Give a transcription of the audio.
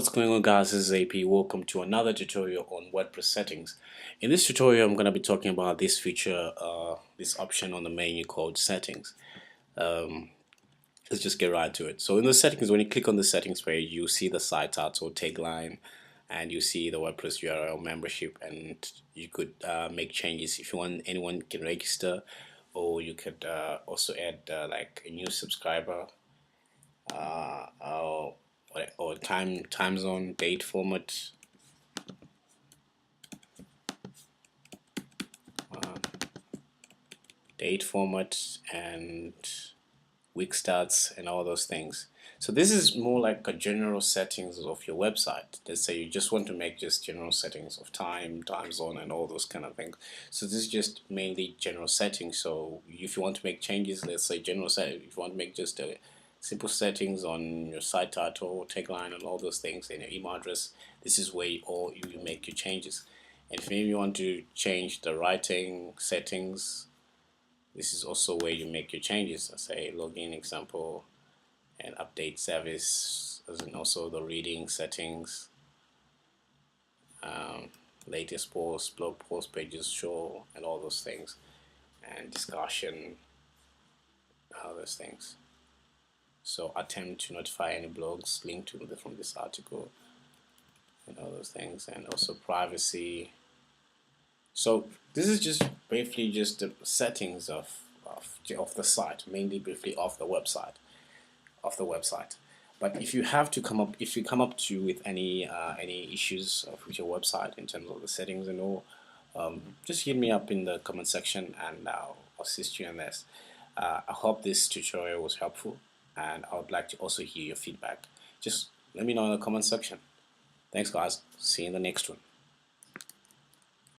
What's going on, guys? This is AP. Welcome to another tutorial on WordPress settings. In this tutorial I'm going to be talking about this feature, this option on the menu called settings. Let's just get right to it. So in the settings, when you click on the settings page, you see the site title, tagline, and you see the WordPress URL, membership, and you could make changes. If you want, anyone can register, or you could also add like a new subscriber, or time zone, date format, and week starts and all those things. So this is more like a general settings of your website. Let's say you just want to make just general settings of time zone, and all those kind of things. So this is just mainly general settings. So if you want to make changes, let's say general settings, if you want to make just a simple settings on your site title, tagline, and all those things, and your email address, this is where you make your changes. And if maybe you want to change the writing settings, this is also where you make your changes. Say login example and update service, and also the reading settings, latest posts, blog post pages show, and all those things, and discussion, all those things. So attempt to notify any blogs linked to from this article, and all those things, and also privacy. So this is just briefly just the settings of the site, mainly briefly of the website. But if you have to come up, if you come up to with any issues with your website in terms of the settings and all, just hit me up in the comment section, and I'll assist you in this. I hope this tutorial was helpful, and I would like to also hear your feedback. Just let me know in the comment section. Thanks, guys. See you in the next one.